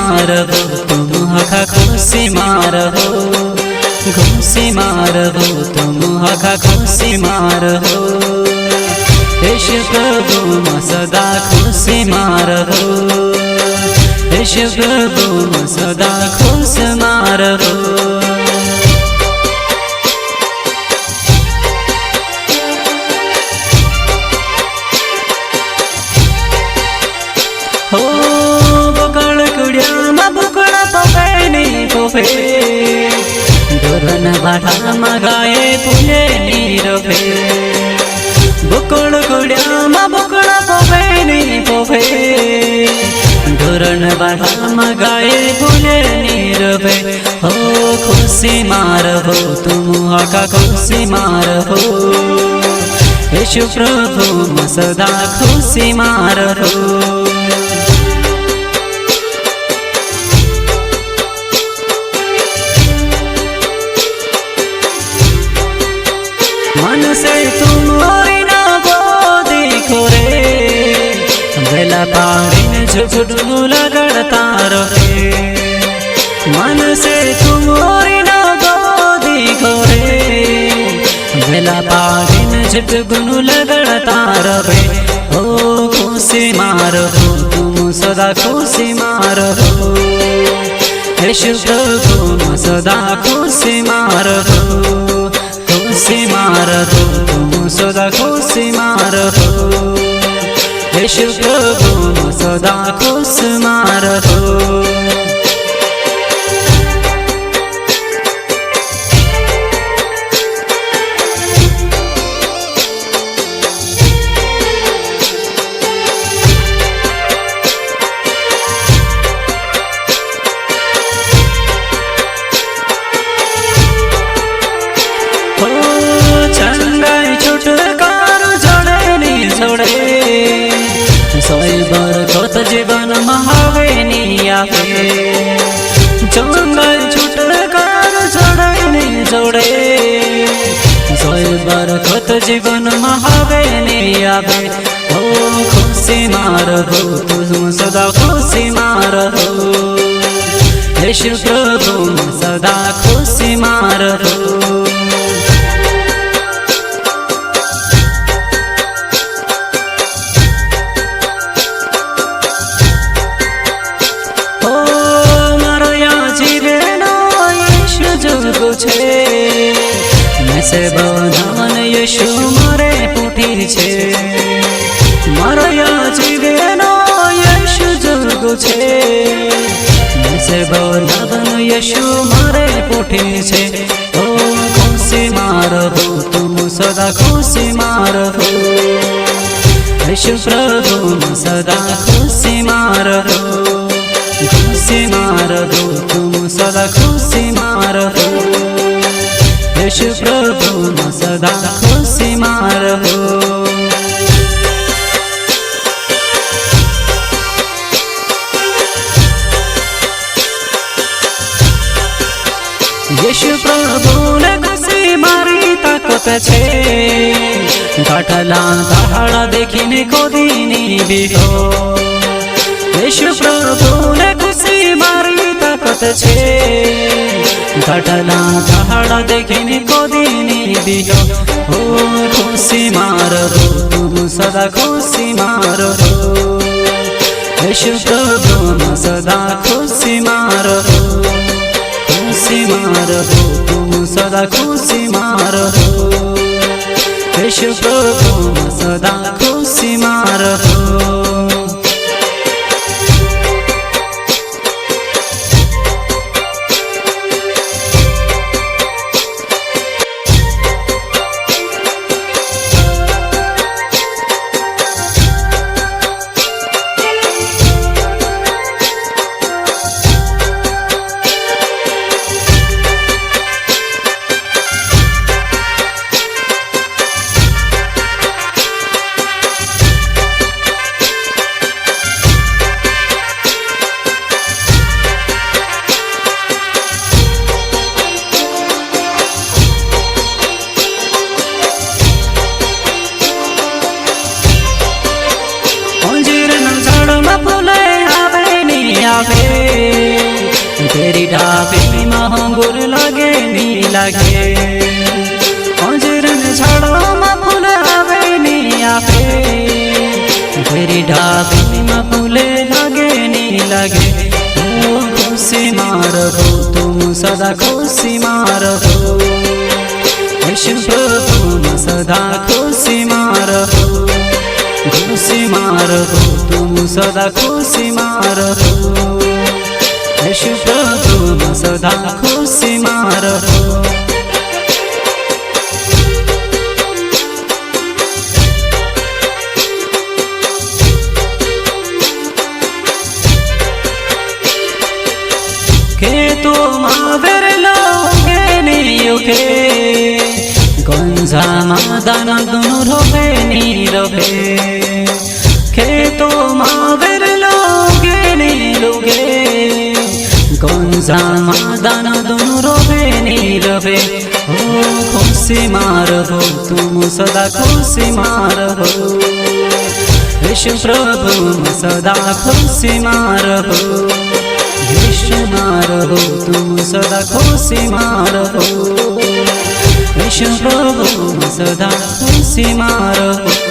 मारबो तुम हका खुशी मारबो खुशी मारबो तुम हका खुशी मारबो यीशु प्रभु म सदा खुशी मारबो यीशु प्रभु म सदा खुश मारबो हो बकड़ कुड़िया मा बुकड़ा पोफे नी पोफे डोरन बाठा मा गाए फूले नीरफे बकड़ कुड़िया मा बुकड़ा पोफे नी पोफे डोरन बाठा मा गाए फूले नीरफे हो खुशी मारबो तुम हका खुशी मारबो यीशु प्रभु म सदा खुशी मारबो मन से तुम ना वो देखो रे बेला पारिन झुझुडू लगड़ता रहे मन से तुम ना वो देखो रे बेला पारिन झुझुडू लगड़ता रहे ओ खुशी मारबो तुम सदा खुशी मारबो यीशु प्रभु म सदा खुशी मारबो खुशी मारबो तुम सदा खुशी मारबो यीशु प्रभु म सदा खुश मारबो सोई बरकत जीवन महावे नी आवे जंगल छुटकार जोड़े नी जोड़े सोई बरकत जीवन महावे नी आवे ओ खुशी मारबो तुम सदा खुशी मारबो यीशु प्रभु म सदा खुशी मारबो से बधान यीशु मारे पुठी छे मारा जीवेनो यीशु जुगु छे से बधान यीशु मारे पुठी छे ओ खुशी मारबो तुम सदा खुशी मारबो यीशु प्रभु म सदा खुशी मारबो खुशी मारबो तुम सदा खुशी मारबो यीशु प्रभु म सदा खुशी मारबो यीशु प्रभु ने खुशी मारी ताकत छे काठला दहाड़ा देखीने कोदीनी बीठो यीशु प्रभु ने खुशी मारी ताकत छे काठला दहाड़ा देखीने कोदीनी बीठो ओ खुशी मारबो तुम सदा खुशी मारबो यीशु प्रभु म सदा खुशी मारबो खुशी मारबो तुम सदा खुशी मारबो यीशु प्रभु म सदा खुशी मारबो ढाबी महंगुर लगे नी लगे हजरन छड़ो में फूल आवे नी आवे तेरी ढाबी में फूले लगे नी लगे ओ खुशी मारो तुम सदा खुशी मारो यीशु प्रभु सदा खुशी मारो तुम सदा खुशी मारो यीशु प्रभु सदा खुशी मारो के तो मावेर लोगे नियुगे गंजा मादाना दुनु रोबे नी रोबे के तो मावेर लोगे नियुगे गंजा मादाना दुनु रोबे नी रोबे ओ खुशी मारो तुम सदा खुशी मारो यीशु प्रभु सदा खुशी मारो यीशु मारो तुम सदा खुशी मारो यीशु प्रभु सदा खुशी मारो।